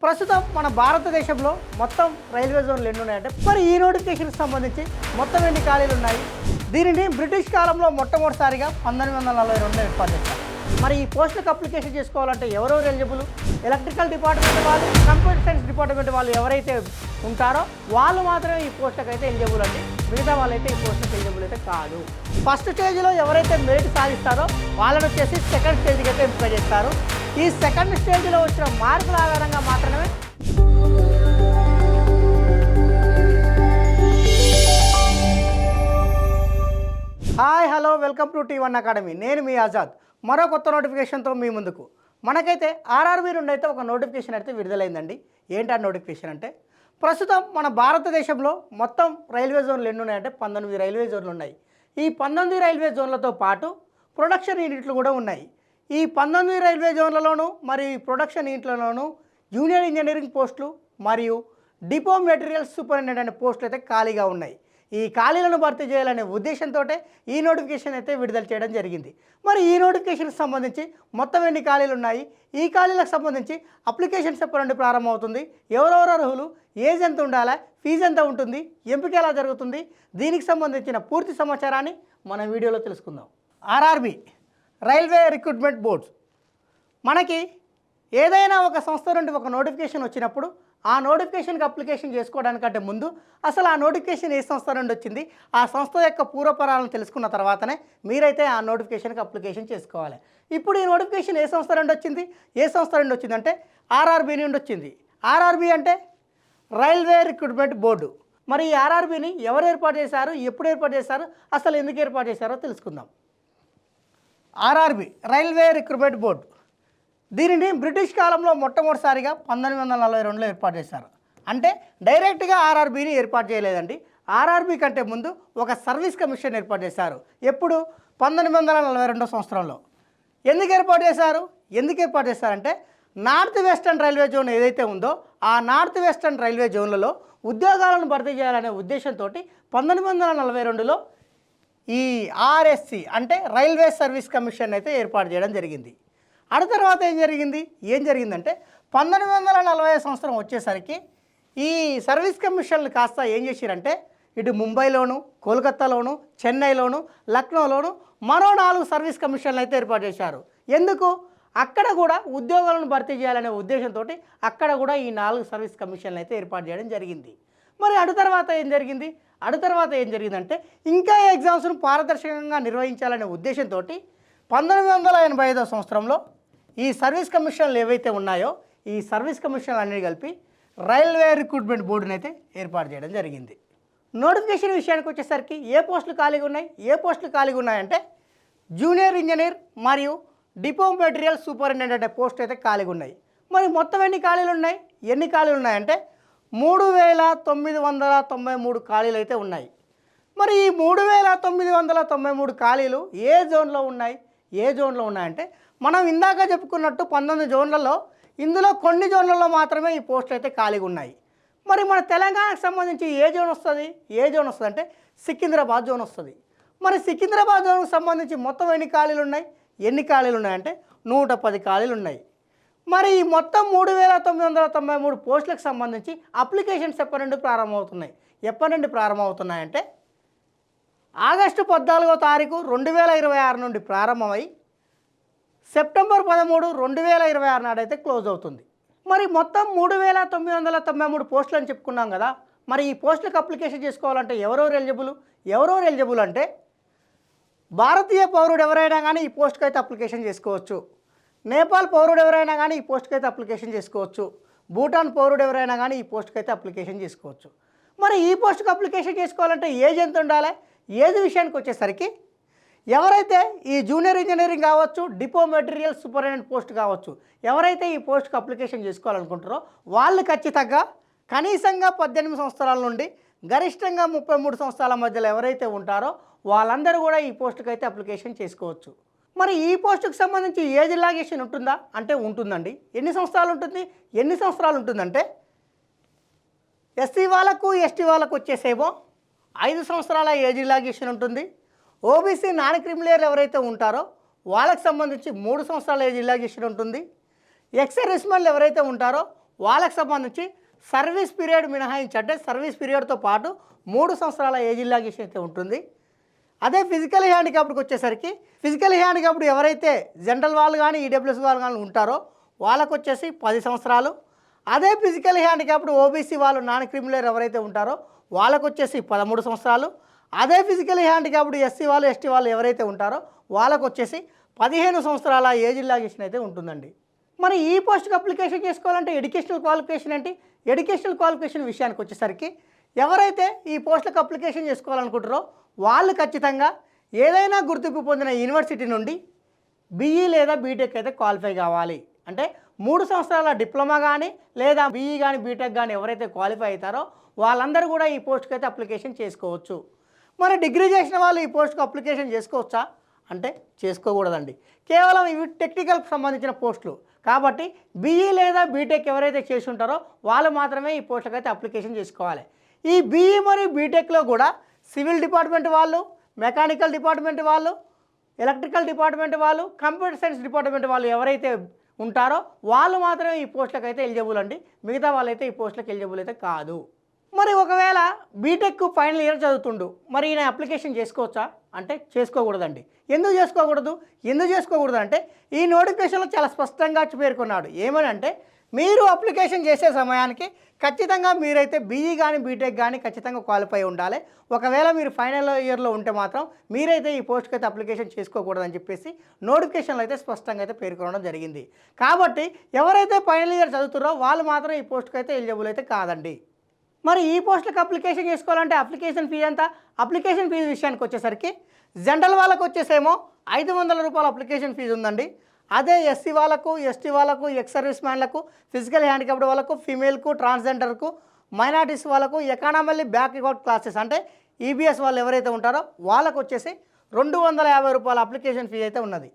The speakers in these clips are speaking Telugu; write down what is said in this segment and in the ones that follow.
ప్రస్తుతం మన భారతదేశంలో మొత్తం రైల్వే జోన్లు ఎన్ని ఉన్నాయంటే మరి ఈ నోటిఫికేషన్కి సంబంధించి మొత్తం ఎన్ని ఖాళీలు ఉన్నాయి. దీనిని బ్రిటిష్ కాలంలో మొట్టమొదటిసారిగా 1942లో ఏర్పాటు చేశారు. మరి ఈ పోస్టులకు అప్లికేషన్ చేసుకోవాలంటే ఎవరెవరు ఎలిజిబుల్? ఎలక్ట్రికల్ డిపార్ట్మెంట్ వాళ్ళు, కంప్యూటర్ సైన్స్ డిపార్ట్మెంట్ వాళ్ళు ఎవరైతే ఉంటారో వాళ్ళు మాత్రమే ఈ పోస్టులకు అయితే ఎలిజిబుల్ అండి. మిగతా వాళ్ళైతే ఈ పోస్టులకు ఎలిజిబుల్ అయితే కాదు. ఫస్ట్ స్టేజ్లో ఎవరైతే మెరిట్ సాధిస్తారో వాళ్ళని వచ్చేసి సెకండ్ స్టేజ్కి అయితే ఎంపిక చేస్తారు. ఈ సెకండ్ స్టేజ్లో వచ్చిన మార్కుల ఆధారంగా మాత్రమే hi hello welcome to T1 academy. నేను మీ ఆజాద్. మరో కొత్త నోటిఫికేషన్తో మీ ముందుకు. మనకైతే ఆర్ఆర్బీ నుండి అయితే ఒక నోటిఫికేషన్ అయితే విడుదలైందండి. ఏంటి ఆ నోటిఫికేషన్ అంటే ప్రస్తుతం మన భారతదేశంలో మొత్తం రైల్వే జోన్లు ఎన్ని ఉన్నాయంటే 19 రైల్వే జోన్లు ఉన్నాయి. ఈ 19 రైల్వే జోన్లతో పాటు ప్రొడక్షన్ యూనిట్లు కూడా ఉన్నాయి. ఈ 19 రైల్వే జోన్లలోనూ మరియు ప్రొడక్షన్ యూనిట్లలోనూ జూనియర్ ఇంజనీరింగ్ పోస్టులు మరియు డిపో మెటీరియల్స్ సూపరింటెండెంట్ అనే పోస్టులు అయితే ఖాళీగా ఉన్నాయి. ఈ ఖాళీలను భర్తీ చేయాలనే ఉద్దేశంతో ఈ నోటిఫికేషన్ అయితే విడుదల చేయడం జరిగింది. మరి ఈ నోటిఫికేషన్కి సంబంధించి మొత్తం ఎన్ని ఖాళీలు ఉన్నాయి, ఈ ఖాళీలకు సంబంధించి అప్లికేషన్స్ ఎప్పటి నుండి ప్రారంభమవుతుంది, ఎవరెవరు అర్హులు, ఏజ్ ఎంత ఉండాలా, ఫీజు ఎంత ఉంటుంది, ఎంపిక ఎలా జరుగుతుంది, దీనికి సంబంధించిన పూర్తి సమాచారాన్ని మన వీడియోలో తెలుసుకుందాం. RRB railway recruitment boards. మనకి ఏదైనా ఒక సంస్థ నుండి ఒక నోటిఫికేషన్ వచ్చినప్పుడు ఆ నోటిఫికేషన్కి అప్లికేషన్ చేసుకోవడానికంటే ముందు అసలు ఆ నోటిఫికేషన్ ఏ సంస్థ నుండి వచ్చింది, ఆ సంస్థ యొక్క పూర్వపరాలను తెలుసుకున్న తర్వాతనే మీరైతే ఆ నోటిఫికేషన్కి అప్లికేషన్ చేసుకోవాలి. ఇప్పుడు ఈ నోటిఫికేషన్ ఏ సంస్థ నుండి వచ్చింది, ఏ సంస్థ నుండి వచ్చిందంటే ఆర్ఆర్బీ నుండి వచ్చింది. ఆర్ఆర్బీ అంటే రైల్వే రిక్రూట్మెంట్ బోర్డు. మరి ఈ ఆర్ఆర్బీని ఎవరు ఏర్పాటు చేశారు, ఎప్పుడు ఏర్పాటు చేశారు, అసలు ఎందుకు ఏర్పాటు చేశారో తెలుసుకుందాం. ఆర్ఆర్బీ రైల్వే రిక్రూట్మెంట్ బోర్డు, దీనిని బ్రిటిష్ కాలంలో మొట్టమొదటిసారిగా 1942లో ఏర్పాటు చేశారు. అంటే డైరెక్ట్గా ఆర్ఆర్బీని ఏర్పాటు చేయలేదండి. ఆర్ఆర్బీ కంటే ముందు ఒక సర్వీస్ కమిషన్ ఏర్పాటు చేశారు. ఎప్పుడు? 1942 సంవత్సరంలో. ఎందుకు ఏర్పాటు చేశారంటే నార్త్ వెస్టర్న్ రైల్వే జోన్ ఏదైతే ఉందో ఆ నార్త్ వెస్టర్న్ రైల్వే జోన్లలో ఉద్యోగాలను భర్తీ చేయాలనే ఉద్దేశంతో 1942లో ఈ ఆర్ఎస్సి అంటే రైల్వే సర్వీస్ కమిషన్ అయితే ఏర్పాటు చేయడం జరిగింది. ఆ తర్వాత ఏం జరిగిందంటే 1940 సంవత్సరం వచ్చేసరికి ఈ సర్వీస్ కమిషన్లు కాస్త ఏం చేశారంటే ఇటు ముంబైలోను, కోల్కతాలోను, చెన్నైలోను, లక్నోలోను మరో 4 సర్వీస్ కమిషన్లు అయితే ఏర్పాటు చేశారు. ఎందుకు? అక్కడ కూడా ఉద్యోగాలను భర్తీ చేయాలనే ఉద్దేశంతో అక్కడ కూడా ఈ 4 సర్వీస్ కమిషన్లు అయితే ఏర్పాటు చేయడం జరిగింది. మరి అటు తర్వాత ఏం జరిగిందంటే ఇంకా ఎగ్జామ్స్ను పారదర్శకంగా నిర్వహించాలనే ఉద్దేశంతో 1985 సంవత్సరంలో ఈ సర్వీస్ కమిషన్లు ఏవైతే ఉన్నాయో ఈ సర్వీస్ కమిషన్లు అన్నీ కలిపి రైల్వే రిక్రూట్మెంట్ బోర్డుని అయితే ఏర్పాటు చేయడం జరిగింది. నోటిఫికేషన్ విషయానికి వచ్చేసరికి ఏ పోస్టులు ఖాళీగా ఉన్నాయంటే జూనియర్ ఇంజనీర్ మరియు డిపో మెటీరియల్ సూపరింటెండెంట్ అనే పోస్ట్ అయితే ఖాళీగా ఉన్నాయి. మరి మొత్తం ఎన్ని ఖాళీలు ఉన్నాయంటే 3993 ఖాళీలు అయితే ఉన్నాయి. మరి ఈ 3993 ఖాళీలు ఏ జోన్లో ఉన్నాయంటే మనం ఇందాక చెప్పుకున్నట్టు 19 జోన్లలో ఇందులో కొన్ని జోన్లలో మాత్రమే ఈ పోస్టులు అయితే ఖాళీగా ఉన్నాయి. మరి మన తెలంగాణకు సంబంధించి ఏ జోన్ వస్తుంది అంటే సికింద్రాబాద్ జోన్ వస్తుంది. మరి సికింద్రాబాద్ జోన్కు సంబంధించి మొత్తం ఎన్ని ఖాళీలు ఉన్నాయంటే 110 ఖాళీలు ఉన్నాయి. మరి ఈ మొత్తం 3993 పోస్టులకు సంబంధించి అప్లికేషన్స్ ఎప్పటి నుండి ప్రారంభమవుతున్నాయంటే ఆగస్టు 14వ తారీఖు 2026 నుండి ప్రారంభమై సెప్టెంబర్ 13, 2026 నాడైతే క్లోజ్ అవుతుంది. మరి మొత్తం 3993 పోస్టులు అని చెప్పుకున్నాం కదా. మరి ఈ పోస్టులకు అప్లికేషన్ చేసుకోవాలంటే ఎవరెవరు ఎలిజిబుల్ అంటే భారతీయ పౌరుడు ఎవరైనా కానీ ఈ పోస్టుకు అయితే అప్లికేషన్ చేసుకోవచ్చు. నేపాల్ పౌరుడు ఎవరైనా కానీ ఈ పోస్టుకు అయితే అప్లికేషన్ చేసుకోవచ్చు. భూటాన్ పౌరుడు ఎవరైనా కానీ ఈ పోస్టుకు అయితే అప్లికేషన్ చేసుకోవచ్చు. మరి ఈ పోస్టుకు అప్లికేషన్ చేసుకోవాలంటే ఏజ్ ఎంత ఉండాలి? ఏజ్ విషయానికి వచ్చేసరికి ఎవరైతే ఈ జూనియర్ ఇంజనీరింగ్ కావచ్చు, డిపో మెటీరియల్ సూపరింటెండెంట్ పోస్ట్ కావచ్చు, ఎవరైతే ఈ పోస్ట్కి అప్లికేషన్ చేసుకోవాలనుకుంటారో వాళ్ళు ఖచ్చితంగా కనీసంగా 18 సంవత్సరాల నుండి గరిష్టంగా 33 సంవత్సరాల మధ్యలో ఎవరైతే ఉంటారో వాళ్ళందరూ కూడా ఈ పోస్టుకి అయితే అప్లికేషన్ చేసుకోవచ్చు. మరి ఈ పోస్టుకు సంబంధించి ఏజ్ రిలాక్సేషన్ ఉంటుందా అంటే ఉంటుందండి. ఎన్ని సంవత్సరాలు ఉంటుందంటే ఎస్సీ వాళ్ళకు, ఎస్టీ వాళ్ళకు వచ్చేసేమో 5 సంవత్సరాల ఏజ్ రిలాక్సేషన్ ఉంటుంది. ఓబీసీ నాన్ క్రిమినల్ ఎవరైతే ఉంటారో వాళ్ళకి సంబంధించి 3 సంవత్సరాల ఏజ్ రిలాక్సేషన్ ఉంటుంది. ఎక్స్ సర్వీస్మెన్లు ఎవరైతే ఉంటారో వాళ్ళకి సంబంధించి సర్వీస్ పీరియడ్ మినహాయించి అంటే సర్వీస్ పీరియడ్తో పాటు 3 సంవత్సరాల ఏజ్ రిలాక్సేషన్ అయితే ఉంటుంది. అదే ఫిజికల్ హ్యాండిక్యాప్డ్కి వచ్చేసరికి ఫిజికల్ హ్యాండిక్యాప్డ్ ఎవరైతే జనరల్ వాళ్ళు కానీ ఈడబ్ల్యూఎస్ వాళ్ళు కానీ ఉంటారో వాళ్ళకు వచ్చేసి 10 సంవత్సరాలు. అదే ఫిజికల్ హ్యాండిక్యాప్డ్ ఓబీసీ వాళ్ళు నాన్ క్రిమినల్ ఎవరైతే ఉంటారో వాళ్ళకు వచ్చేసి 13 సంవత్సరాలు. అదే ఫిజికల్ హ్యాండిక్యాప్డ్ ఎస్సీ వాళ్ళు ఎస్టీ వాళ్ళు ఎవరైతే ఉంటారో వాళ్ళకు వచ్చేసి 15 సంవత్సరాల ఏజ్ రిలాక్సేషన్ అయితే ఉంటుందండి. మరి ఈ పోస్ట్కి అప్లికేషన్ చేసుకోవాలంటే ఎడ్యుకేషనల్ క్వాలిఫికేషన్ ఏంటి? ఎడ్యుకేషనల్ క్వాలిఫికేషన్ విషయానికి వచ్చేసరికి ఎవరైతే ఈ పోస్టులకు అప్లికేషన్ చేసుకోవాలనుకుంటారో వాళ్ళు ఖచ్చితంగా ఏదైనా గుర్తింపు పొందిన యూనివర్సిటీ నుండి బీఈ లేదా బీటెక్ అయితే క్వాలిఫై కావాలి. అంటే 3 సంవత్సరాల డిప్లొమా కానీ లేదా బీఈ కానీ బీటెక్ కానీ ఎవరైతే క్వాలిఫై అవుతారో వాళ్ళందరూ కూడా ఈ పోస్ట్కి అయితే అప్లికేషన్ చేసుకోవచ్చు. మరి డిగ్రీ చేసిన వాళ్ళు ఈ పోస్ట్కి అప్లికేషన్ చేసుకోవచ్చా అంటే చేసుకోకూడదండి. కేవలం ఇవి టెక్నికల్కి సంబంధించిన పోస్టులు కాబట్టి బీఈ లేదా బీటెక్ ఎవరైతే చేసి ఉంటారో వాళ్ళు మాత్రమే ఈ పోస్టులకు అయితే అప్లికేషన్ చేసుకోవాలి. ఈ బీఈ మరియు బీటెక్లో కూడా సివిల్ డిపార్ట్మెంట్ వాళ్ళు, మెకానికల్ డిపార్ట్మెంట్ వాళ్ళు, ఎలక్ట్రికల్ డిపార్ట్మెంట్ వాళ్ళు, కంప్యూటర్ సైన్స్ డిపార్ట్మెంట్ వాళ్ళు ఎవరైతే ఉంటారో వాళ్ళు మాత్రమే ఈ పోస్టులకు అయితే ఎలిజిబుల్ అండి. మిగతా వాళ్ళైతే ఈ పోస్టులకు ఎలిజిబుల్ అయితే కాదు. మరి ఒకవేళ బీటెక్ ఫైనల్ ఇయర్ చదువుతుండు, మరి ఈయన అప్లికేషన్ చేసుకోవచ్చా అంటే చేసుకోకూడదండి. ఎందుకు చేసుకోకూడదు అంటే ఈ నోటిఫికేషన్లో చాలా స్పష్టంగా పేర్కొన్నాడు. ఏమని అంటే మీరు అప్లికేషన్ చేసే సమయానికి ఖచ్చితంగా మీరైతే బీఈ కానీ బీటెక్ కానీ ఖచ్చితంగా క్వాలిఫై ఉండాలి. ఒకవేళ మీరు ఫైనల్ ఇయర్లో ఉంటే మాత్రం మీరైతే ఈ పోస్ట్కి అయితే అప్లికేషన్ చేసుకోకూడదని చెప్పేసి నోటిఫికేషన్లో అయితే స్పష్టంగా అయితే పేర్కొనడం జరిగింది. కాబట్టి ఎవరైతే ఫైనల్ ఇయర్ చదువుతారో వాళ్ళు మాత్రం ఈ పోస్ట్కి అయితే ఎలిజిబుల్ అయితే కాదండి. మరి ఈ పోస్టులకు అప్లికేషన్ చేసుకోవాలంటే అప్లికేషన్ ఫీజు ఎంత? అప్లికేషన్ ఫీజు విషయానికి వచ్చేసరికి జనరల్ వాళ్ళకు వచ్చేసేమో 500 రూపాయల అప్లికేషన్ ఫీజు ఉందండి. అదే ఎస్సీ వాళ్ళకు, ఎస్టీ వాళ్ళకు, ఎక్స్ సర్వీస్ మ్యాన్లకు, ఫిజికల్ హ్యాండిక్యాప్డ్ వాళ్ళకు, ఫీమేల్కు, ట్రాన్స్జెండర్కు, మైనార్టీస్ వాళ్ళకు, ఎకానమల్లీ బ్యాక్వర్డ్ క్లాసెస్ అంటే ఈబీఎస్ వాళ్ళు ఎవరైతే ఉంటారో వాళ్ళకు వచ్చేసి 250 రూపాయల అప్లికేషన్ ఫీజు అయితే ఉన్నది.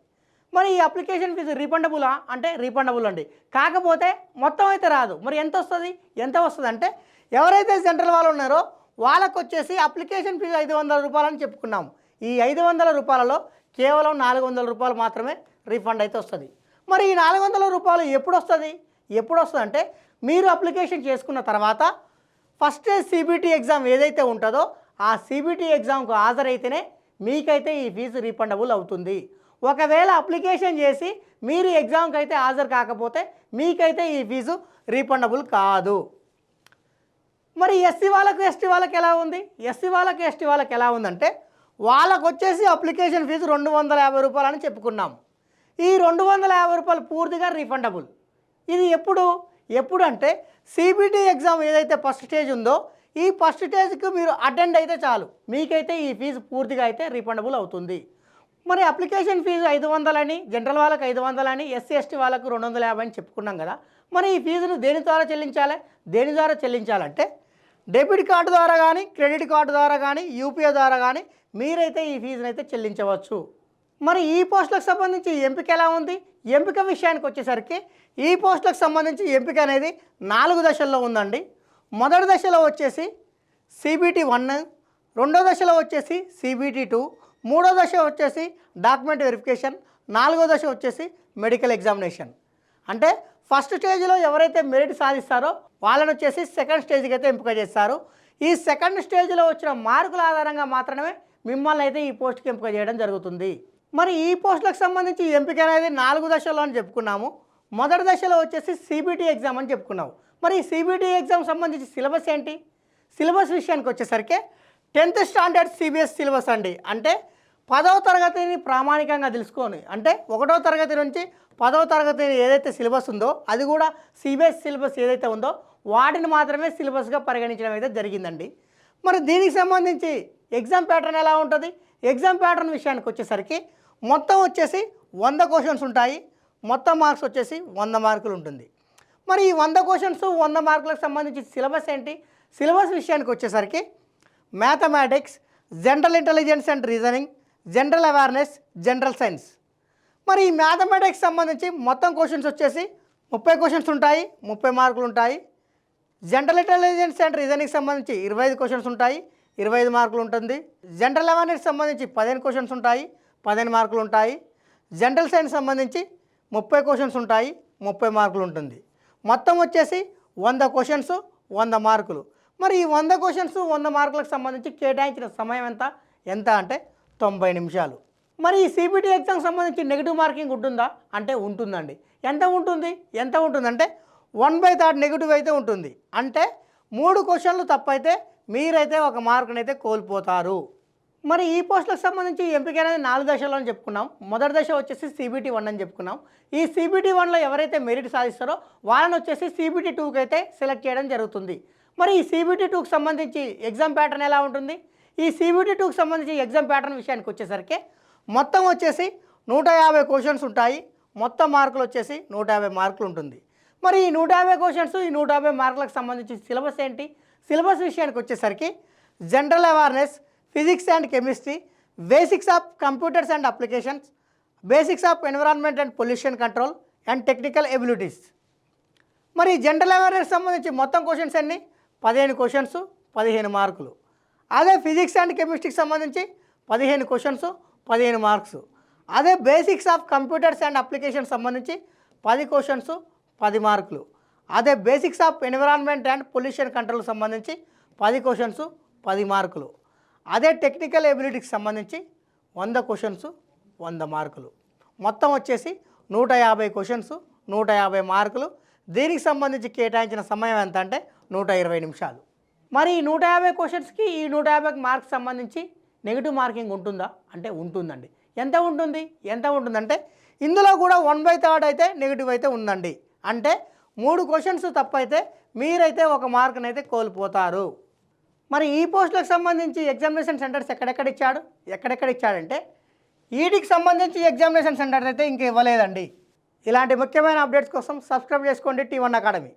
మరి ఈ అప్లికేషన్ ఫీజు రీఫండబులా అంటే రీఫండబుల్ అండి. కాకపోతే మొత్తం అయితే రాదు. మరి ఎంత వస్తుంది అంటే ఎవరైతే జనరల్ వాళ్ళు ఉన్నారో వాళ్ళకు వచ్చేసి అప్లికేషన్ ఫీజు 500 రూపాయలు అని చెప్పుకున్నాము. ఈ 500 రూపాయలలో కేవలం 400 రూపాయలు మాత్రమే రీఫండ్ అయితే వస్తుంది. మరి ఈ 400 రూపాయలు ఎప్పుడు వస్తుంది అంటే మీరు అప్లికేషన్ చేసుకున్న తర్వాత ఫస్ట్ సిబిటి ఎగ్జామ్ ఏదైతే ఉంటుందో ఆ సిబిటి ఎగ్జామ్కు హాజరైతేనే మీకైతే ఈ ఫీజు రీఫండబుల్ అవుతుంది. ఒకవేళ అప్లికేషన్ చేసి మీరు ఎగ్జామ్కి అయితే హాజరు కాకపోతే మీకైతే ఈ ఫీజు రీఫండబుల్ కాదు. మరి ఎస్సీ వాళ్ళకు ఎస్టీ వాళ్ళకి ఎలా ఉందంటే వాళ్ళకు వచ్చేసి అప్లికేషన్ ఫీజు 250 రూపాయలు అని చెప్పుకున్నాము. ఈ 250 రూపాయలు పూర్తిగా రీఫండబుల్. ఇది ఎప్పుడు అంటే సిబిటి ఎగ్జామ్ ఏదైతే ఫస్ట్ స్టేజ్ ఉందో ఈ ఫస్ట్ స్టేజ్కి మీరు అటెండ్ అయితే చాలు మీకైతే ఈ ఫీజు పూర్తిగా అయితే రీఫండబుల్ అవుతుంది. మరి అప్లికేషన్ ఫీజు 500 అని, జనరల్ వాళ్ళకి 500 అని, ఎస్సీ ఎస్టీ వాళ్ళకు 250 అని చెప్పుకున్నాం కదా. మరి ఈ ఫీజును దేని ద్వారా చెల్లించాలంటే డెబిట్ కార్డు ద్వారా కానీ, క్రెడిట్ కార్డు ద్వారా కానీ, యూపీఐ ద్వారా కానీ మీరైతే ఈ ఫీజును అయితే చెల్లించవచ్చు. మరి ఈ పోస్టులకు సంబంధించి ఎంపిక ఎలా ఉంది? ఎంపిక విషయానికి వచ్చేసరికి ఈ పోస్టులకు సంబంధించి ఎంపిక అనేది 4 దశల్లో ఉందండి. మొదటి దశలో వచ్చేసి సిబిటి 1, రెండో దశలో వచ్చేసి సిబిటి 2, మూడో దశ వచ్చేసి డాక్యుమెంట్ వెరిఫికేషన్, 4వ దశ వచ్చేసి మెడికల్ ఎగ్జామినేషన్. అంటే ఫస్ట్ స్టేజ్లో ఎవరైతే మెరిట్ సాధిస్తారో వాళ్ళని వచ్చేసి సెకండ్ స్టేజ్కి అయితే ఎంపిక చేస్తారు. ఈ సెకండ్ స్టేజ్లో వచ్చిన మార్కుల ఆధారంగా మాత్రమే మిమ్మల్ని అయితే ఈ పోస్ట్కి ఎంపిక చేయడం జరుగుతుంది. మరి ఈ పోస్టులకు సంబంధించి ఎంపిక అనేది 4 దశల్లో అని చెప్పుకున్నాము. మొదటి దశలో వచ్చేసి సిబిటి ఎగ్జామ్ అని చెప్పుకున్నాము. మరి ఈ సిబిటి ఎగ్జామ్ సంబంధించి సిలబస్ ఏంటి? సిలబస్ విషయానికి వచ్చేసరికి 10th స్టాండర్డ్ సిబిఎస్ సిలబస్ అండి. అంటే 10వ తరగతిని ప్రామాణికంగా తెలుసుకొని అంటే 1వ తరగతి నుంచి 10వ తరగతి ఏదైతే సిలబస్ ఉందో అది కూడా సిబిఎస్ సిలబస్ ఏదైతే ఉందో వాటిని మాత్రమే సిలబస్గా పరిగణించడం అయితే జరిగిందండి. మరి దీనికి సంబంధించి ఎగ్జామ్ ప్యాటర్న్ ఎలా ఉంటుంది? ఎగ్జామ్ ప్యాటర్న్ విషయానికి వచ్చేసరికి మొత్తం వచ్చేసి 100 క్వశ్చన్స్ ఉంటాయి. మొత్తం మార్క్స్ వచ్చేసి 100 మార్కులు ఉంటుంది. మరి ఈ 100 క్వశ్చన్స్ 100 మార్కులకు సంబంధించి సిలబస్ ఏంటి? సిలబస్ విషయానికి వచ్చేసరికి mathematics, general intelligence and reasoning, general awareness, general science. మరి ఈ మ్యాథమెటిక్స్ సంబంధించి మొత్తం క్వశ్చన్స్ వచ్చేసి 30 క్వశ్చన్స్ ఉంటాయి, 30 మార్కులు ఉంటాయి. జనరల్ ఇంటెలిజెన్స్ అండ్ రీజనింగ్ సంబంధించి 25 క్వశ్చన్స్ ఉంటాయి, 25 మార్కులు ఉంటుంది. జనరల్ అవేర్నెస్ సంబంధించి 15 క్వశ్చన్స్ ఉంటాయి, 15 మార్కులు ఉంటాయి. జనరల్ సైన్స్ సంబంధించి 30 క్వశ్చన్స్ ఉంటాయి, 30 మార్కులు ఉంటుంది. మొత్తం వచ్చేసి 100 క్వశ్చన్స్ 100 మార్కులు. మరి ఈ 100 క్వశ్చన్స్ 100 మార్కులకు సంబంధించి కేటాయించిన సమయం ఎంత అంటే 90 నిమిషాలు. మరి ఈ సిబిటి ఎగ్జామ్కి సంబంధించి నెగిటివ్ మార్కింగ్ ఉంటుందా అంటే ఉంటుందండి. ఎంత ఉంటుందంటే 1/3 నెగిటివ్ అయితే ఉంటుంది. అంటే 3 క్వశ్చన్లు తప్పైతే మీరైతే ఒక మార్కునైతే కోల్పోతారు. మరి ఈ పోస్టులకు సంబంధించి ఎంపిక అనేది 4 దశల్లో అని చెప్పుకున్నాం. మొదటి దశ వచ్చేసి సిబిటి 1 అని చెప్పుకున్నాం. ఈ సిబిటి 1లో ఎవరైతే మెరిట్ సాధిస్తారో వాళ్ళని వచ్చేసి సిబిటి 2కి అయితే సెలెక్ట్ చేయడం జరుగుతుంది. మరి ఈ సిబిటి 2కి సంబంధించి ఎగ్జామ్ ప్యాటర్న్ ఎలా ఉంటుంది? ఈ సిబిటి 2కి సంబంధించి ఎగ్జామ్ ప్యాటర్న్ విషయానికి వచ్చేసరికి మొత్తం వచ్చేసి 150 క్వశ్చన్స్ ఉంటాయి. మొత్తం మార్కులు వచ్చేసి 150 మార్కులు ఉంటుంది. మరి ఈ 150 క్వశ్చన్స్ ఈ 150 మార్కులకు సంబంధించి సిలబస్ ఏంటి? సిలబస్ విషయానికి వచ్చేసరికి general awareness, physics and chemistry, basics of computers and applications, basics of environment and pollution control and technical abilities. మరి జనరల్ అవేర్నెస్ సంబంధించి మొత్తం క్వశ్చన్స్ అన్ని 15 క్వశ్చన్స్ 15 మార్కులు. అదే ఫిజిక్స్ అండ్ కెమిస్ట్రీకి సంబంధించి 15 క్వశ్చన్స్ 15 మార్క్స్. అదే basics of computers and application సంబంధించి 10 క్వశ్చన్స్ 10 మార్కులు. అదే basics of environment and pollution control సంబంధించి 10 క్వశ్చన్స్ 10 మార్కులు. అదే టెక్నికల్ ఎబిలిటీకి సంబంధించి 100 క్వశ్చన్స్ 100 మార్కులు. మొత్తం వచ్చేసి 150 క్వశ్చన్స్ 150 మార్కులు. దీనికి సంబంధించి కేటాయించిన సమయం ఎంత అంటే 120 నిమిషాలు. మరి ఈ 150 క్వశ్చన్స్కి ఈ 150 మార్క్స్ సంబంధించి నెగిటివ్ మార్కింగ్ ఉంటుందా అంటే ఉంటుందండి. ఎంత ఉంటుందంటే ఇందులో కూడా 1/3 అయితే నెగిటివ్ అయితే ఉందండి. అంటే 3 క్వశ్చన్స్ తప్పైతే మీరైతే ఒక మార్కునైతే కోల్పోతారు. మరి ఈ పోస్టులకు సంబంధించి ఎగ్జామినేషన్ సెంటర్స్ ఎక్కడెక్కడ ఇచ్చాడంటే ఈటీకి సంబంధించి ఎగ్జామినేషన్ సెంటర్స్ అయితే ఇంకా ఇవ్వలేదండి. ఇలాంటి ముఖ్యమైన అప్డేట్స్ కోసం సబ్స్క్రైబ్ చేసుకోండి T1 అకాడమీ.